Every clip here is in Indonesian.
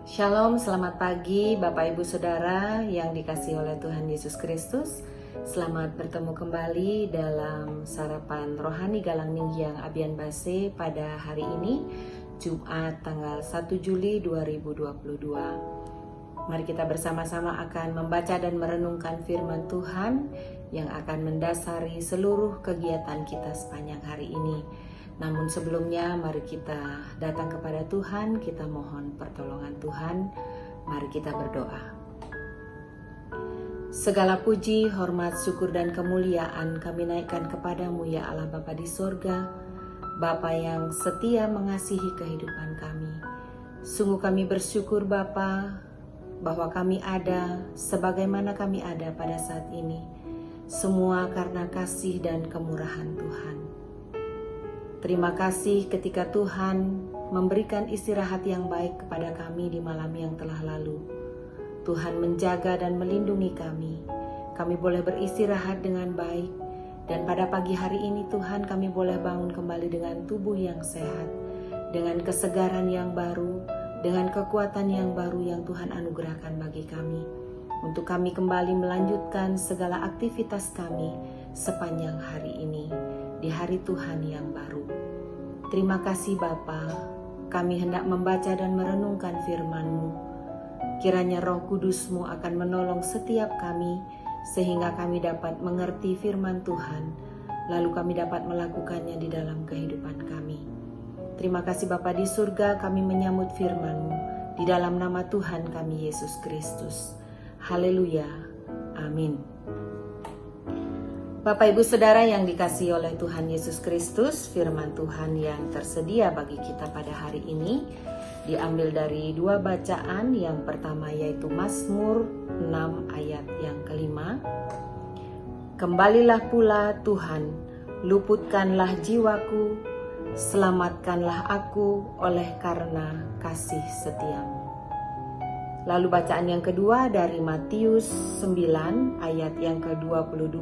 Shalom, selamat pagi Bapak Ibu Saudara yang dikasihi oleh Tuhan Yesus Kristus. Selamat bertemu kembali dalam sarapan rohani Galang Ninggyang Abian Base pada hari ini, Jumat tanggal 1 Juli 2022. Mari kita bersama-sama akan membaca dan merenungkan firman Tuhan yang akan mendasari seluruh kegiatan kita sepanjang hari ini. Namun sebelumnya mari kita datang kepada Tuhan, kita mohon pertolongan Tuhan. Mari kita berdoa. Segala puji, hormat, syukur dan kemuliaan kami naikkan kepadamu ya Allah Bapa di sorga, Bapa yang setia mengasihi kehidupan kami. Sungguh kami bersyukur Bapa bahwa kami ada sebagaimana kami ada pada saat ini. Semua karena kasih dan kemurahan Tuhan. Terima kasih ketika Tuhan memberikan istirahat yang baik kepada kami di malam yang telah lalu. Tuhan menjaga dan melindungi kami. Kami boleh beristirahat dengan baik. Dan pada pagi hari ini Tuhan kami boleh bangun kembali dengan tubuh yang sehat. Dengan kesegaran yang baru. Dengan kekuatan yang baru yang Tuhan anugerahkan bagi kami. Untuk kami kembali melanjutkan segala aktivitas kami sepanjang hari ini. Di hari Tuhan yang baru. Terima kasih Bapa, kami hendak membaca dan merenungkan firman-Mu. Kiranya Roh Kudus-Mu akan menolong setiap kami, sehingga kami dapat mengerti firman Tuhan, lalu kami dapat melakukannya di dalam kehidupan kami. Terima kasih Bapa di surga, kami menyambut firman-Mu, di dalam nama Tuhan kami Yesus Kristus. Haleluya, amin. Bapak Ibu Saudara yang dikasihi oleh Tuhan Yesus Kristus, firman Tuhan yang tersedia bagi kita pada hari ini diambil dari dua bacaan. Yang pertama yaitu Mazmur 6 ayat yang kelima. Kembalilah pula Tuhan, luputkanlah jiwaku, selamatkanlah aku oleh karena kasih setiamu. Lalu bacaan yang kedua dari Matius 9 ayat yang ke-22.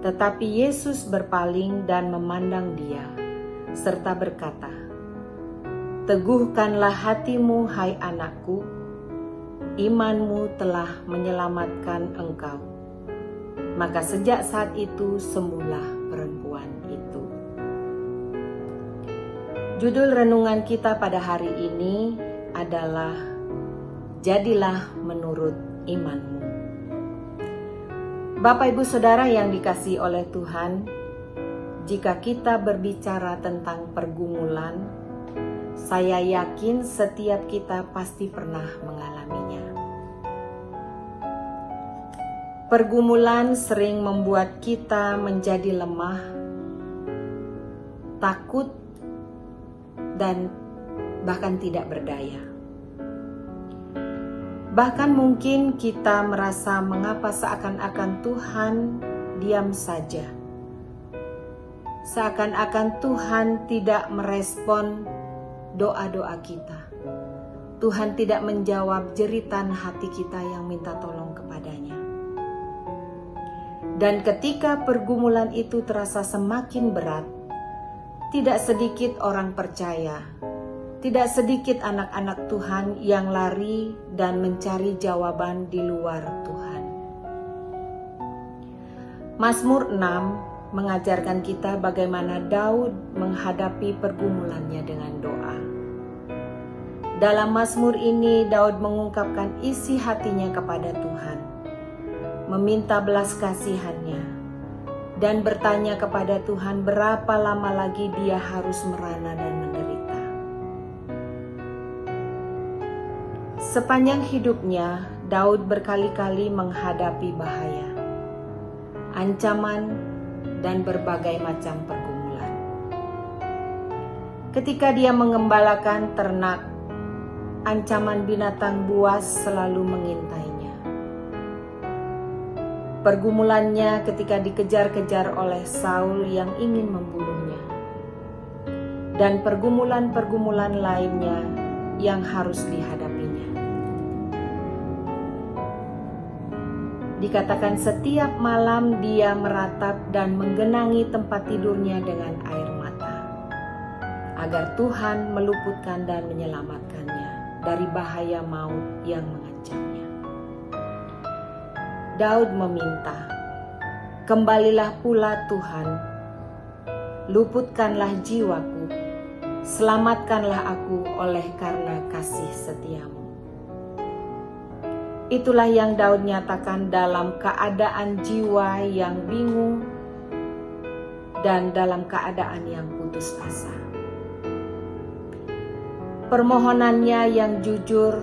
Tetapi Yesus berpaling dan memandang dia, serta berkata, teguhkanlah hatimu hai anakku, imanmu telah menyelamatkan engkau. Maka sejak saat itu sembuhlah perempuan itu. Judul renungan kita pada hari ini adalah Jadilah menurut imanmu. Bapak Ibu Saudara yang dikasihi oleh Tuhan, jika kita berbicara tentang pergumulan, saya yakin setiap kita pasti pernah mengalaminya. Pergumulan sering membuat kita menjadi lemah, takut, dan bahkan tidak berdaya. Bahkan mungkin kita merasa mengapa seakan-akan Tuhan diam saja. Seakan-akan Tuhan tidak merespon doa-doa kita. Tuhan tidak menjawab jeritan hati kita yang minta tolong kepadanya. Dan ketika pergumulan itu terasa semakin berat, tidak sedikit orang percaya, tidak sedikit anak-anak Tuhan yang lari dan mencari jawaban di luar Tuhan. Mazmur 6 mengajarkan kita bagaimana Daud menghadapi pergumulannya dengan doa. Dalam Mazmur ini Daud mengungkapkan isi hatinya kepada Tuhan, meminta belas kasihannya, dan bertanya kepada Tuhan berapa lama lagi dia harus merana dan menderita. Sepanjang hidupnya, Daud berkali-kali menghadapi bahaya, ancaman, dan berbagai macam pergumulan. Ketika dia mengembalakan ternak, ancaman binatang buas selalu mengintainya. Pergumulannya ketika dikejar-kejar oleh Saul yang ingin membunuhnya. Dan pergumulan-pergumulan lainnya yang harus dihadapinya. Dikatakan setiap malam dia meratap dan menggenangi tempat tidurnya dengan air mata. agar Tuhan meluputkan dan menyelamatkannya dari bahaya maut yang mengancamnya. Daud meminta, "Kembalilah pula Tuhan, luputkanlah jiwaku, selamatkanlah aku oleh karena kasih setiamu." Itulah yang Daud nyatakan dalam keadaan jiwa yang bingung dan dalam keadaan yang putus asa. Permohonannya yang jujur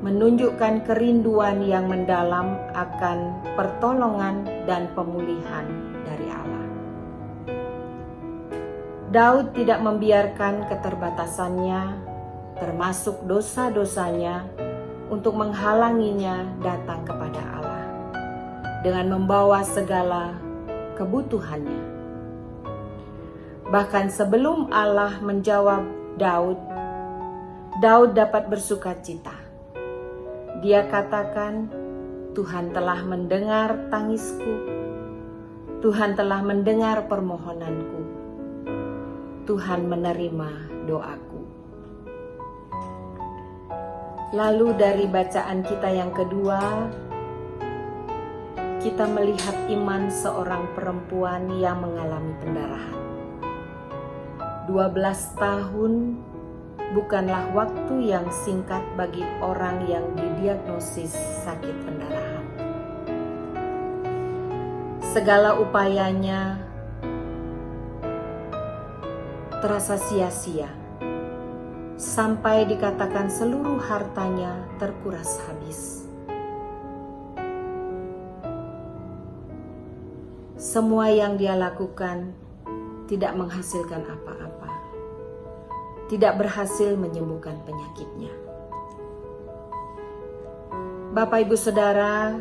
menunjukkan kerinduan yang mendalam akan pertolongan dan pemulihan dari Allah. Daud tidak membiarkan keterbatasannya, termasuk dosa-dosanya, untuk menghalanginya datang kepada Allah dengan membawa segala kebutuhannya. Bahkan sebelum Allah menjawab Daud dapat bersukacita. Dia katakan, "Tuhan telah mendengar tangisku, Tuhan telah mendengar permohonanku, Tuhan menerima doaku." Lalu dari bacaan kita yang kedua, kita melihat iman seorang perempuan yang mengalami pendarahan. 12 tahun bukanlah waktu yang singkat bagi orang yang didiagnosis sakit pendarahan. Segala upayanya terasa sia-sia, sampai dikatakan seluruh hartanya terkuras habis. Semua yang dia lakukan tidak menghasilkan apa-apa, tidak berhasil menyembuhkan penyakitnya. Bapak, Ibu, Saudara,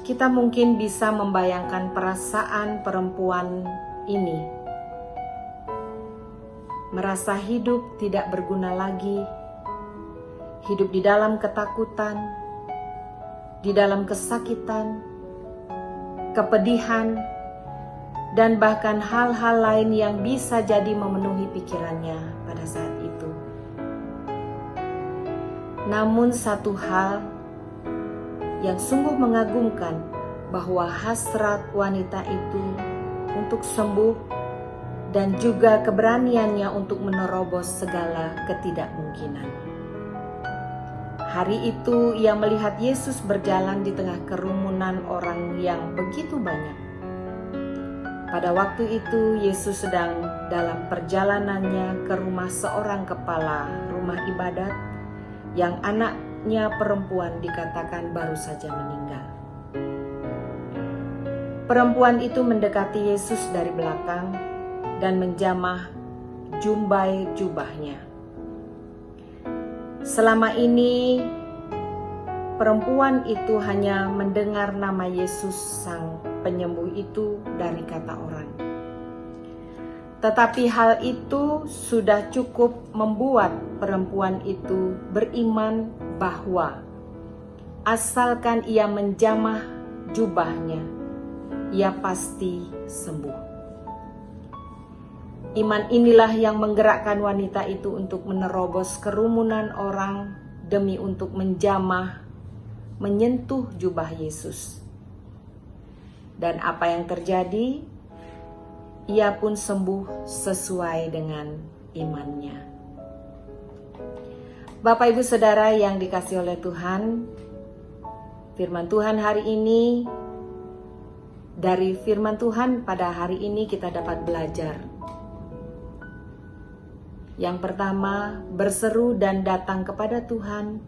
kita mungkin bisa membayangkan perasaan perempuan ini. Merasa hidup tidak berguna lagi, hidup di dalam ketakutan, di dalam kesakitan, kepedihan, dan bahkan hal-hal lain yang bisa jadi memenuhi pikirannya pada saat itu. Namun satu hal yang sungguh mengagumkan, bahwa hasrat wanita itu untuk sembuh dan juga keberaniannya untuk menerobos segala ketidakmungkinan. Hari itu ia melihat Yesus berjalan di tengah kerumunan orang yang begitu banyak. Pada waktu itu Yesus sedang dalam perjalanannya ke rumah seorang kepala rumah ibadat yang anaknya perempuan dikatakan baru saja meninggal. Perempuan itu mendekati Yesus dari belakang dan menjamah jumbai jubahnya. Selama ini perempuan itu hanya mendengar nama Yesus sang penyembuh itu dari kata orang. Tetapi hal itu sudah cukup membuat perempuan itu beriman bahwa asalkan ia menjamah jubahnya, ia pasti sembuh. Iman inilah yang menggerakkan wanita itu untuk menerobos kerumunan orang demi untuk menjamah, menyentuh jubah Yesus. Dan apa yang terjadi? Ia pun sembuh sesuai dengan imannya. Bapak, Ibu, Saudara yang dikasihi oleh Tuhan, firman Tuhan hari ini, dari firman Tuhan pada hari ini kita dapat belajar. Yang pertama, berseru dan datang kepada Tuhan,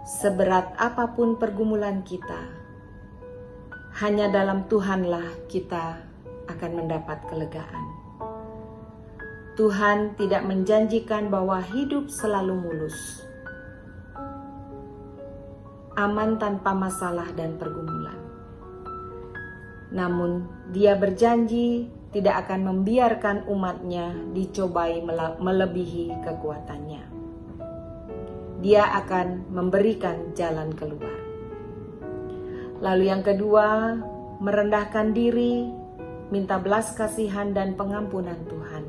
seberat apapun pergumulan kita. Hanya dalam Tuhanlah kita akan mendapat kelegaan. Tuhan tidak menjanjikan bahwa hidup selalu mulus, aman tanpa masalah dan pergumulan. Namun Dia berjanji tidak akan membiarkan umatnya dicobai melebihi kekuatannya. Dia akan memberikan jalan keluar. Lalu yang kedua, merendahkan diri, minta belas kasihan dan pengampunan Tuhan.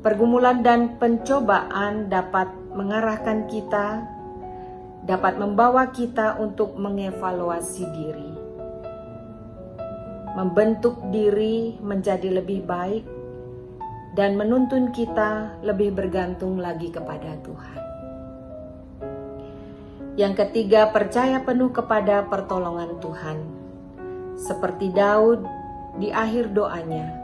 Pergumulan dan pencobaan dapat mengarahkan kita, dapat membawa kita untuk mengevaluasi diri, membentuk diri menjadi lebih baik, dan menuntun kita lebih bergantung lagi kepada Tuhan. Yang ketiga, percaya penuh kepada pertolongan Tuhan. Seperti Daud, di akhir doanya,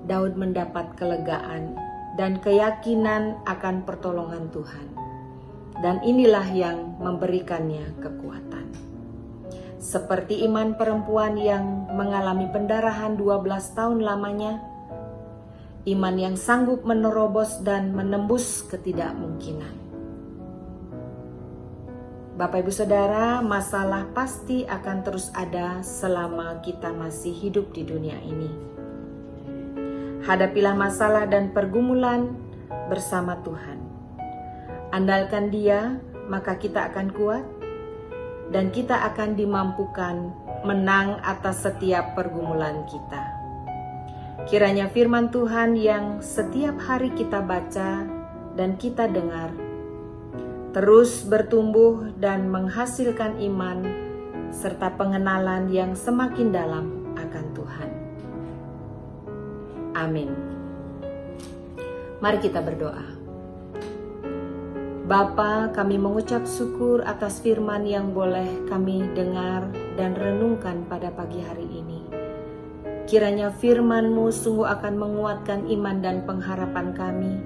Daud mendapat kelegaan dan keyakinan akan pertolongan Tuhan. Dan inilah yang memberikannya kekuatan. Seperti iman perempuan yang mengalami pendarahan 12 tahun lamanya, iman yang sanggup menerobos dan menembus ketidakmungkinan. Bapak Ibu Saudara, masalah pasti akan terus ada selama kita masih hidup di dunia ini. Hadapilah masalah dan pergumulan bersama Tuhan. Andalkan Dia, maka kita akan kuat dan kita akan dimampukan menang atas setiap pergumulan kita. Kiranya firman Tuhan yang setiap hari kita baca dan kita dengar terus bertumbuh dan menghasilkan iman serta pengenalan yang semakin dalam akan Tuhan. Amin. Mari kita berdoa. Bapa, kami mengucap syukur atas firman yang boleh kami dengar dan renungkan pada pagi hari ini. Kiranya firman-Mu sungguh akan menguatkan iman dan pengharapan kami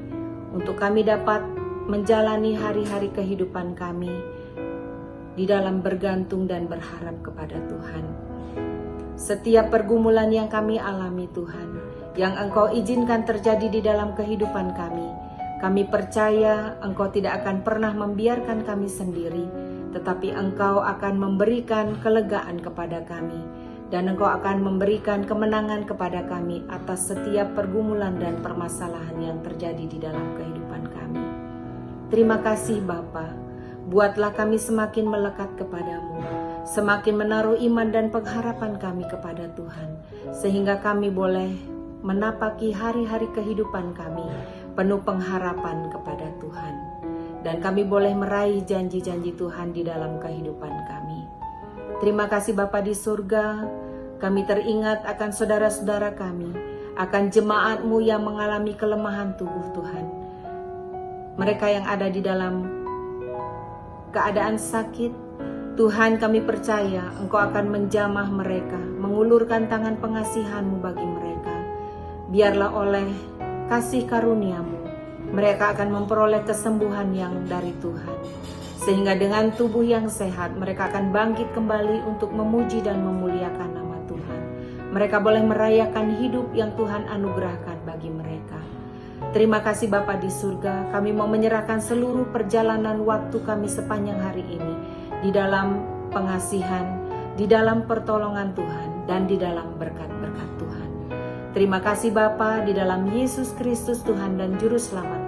untuk kami dapat menjalani hari-hari kehidupan kami di dalam bergantung dan berharap kepada Tuhan. Setiap pergumulan yang kami alami Tuhan, yang Engkau izinkan terjadi di dalam kehidupan kami percaya Engkau tidak akan pernah membiarkan kami sendiri, tetapi Engkau akan memberikan kelegaan kepada kami, dan Engkau akan memberikan kemenangan kepada kami atas setiap pergumulan dan permasalahan yang terjadi di dalam kehidupan kami. Terima kasih Bapa, buatlah kami semakin melekat kepadamu, semakin menaruh iman dan pengharapan kami kepada Tuhan, sehingga kami boleh menapaki hari-hari kehidupan kami penuh pengharapan kepada Tuhan, dan kami boleh meraih janji-janji Tuhan di dalam kehidupan kami. Terima kasih Bapa di surga, kami teringat akan saudara-saudara kami, akan jemaat-Mu yang mengalami kelemahan tubuh Tuhan. Mereka yang ada di dalam keadaan sakit, Tuhan kami percaya Engkau akan menjamah mereka, mengulurkan tangan pengasihan-Mu bagi mereka. Biarlah oleh kasih karunia-Mu, mereka akan memperoleh kesembuhan yang dari Tuhan. Sehingga dengan tubuh yang sehat, mereka akan bangkit kembali untuk memuji dan memuliakan nama Tuhan. Mereka boleh merayakan hidup yang Tuhan anugerahkan bagi mereka. Terima kasih Bapa di surga, kami mau menyerahkan seluruh perjalanan waktu kami sepanjang hari ini di dalam pengasihan, di dalam pertolongan Tuhan, dan di dalam berkat-berkat Tuhan. Terima kasih Bapa, di dalam Yesus Kristus Tuhan dan Juru Selamat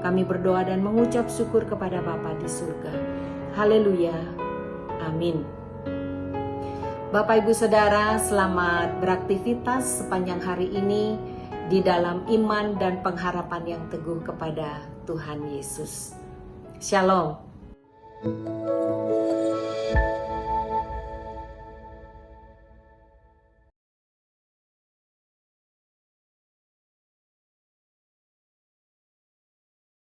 kami berdoa dan mengucap syukur kepada Bapa di surga. Haleluya. Amin. Bapak Ibu Saudara, selamat beraktivitas sepanjang hari ini di dalam iman dan pengharapan yang teguh kepada Tuhan Yesus. Shalom.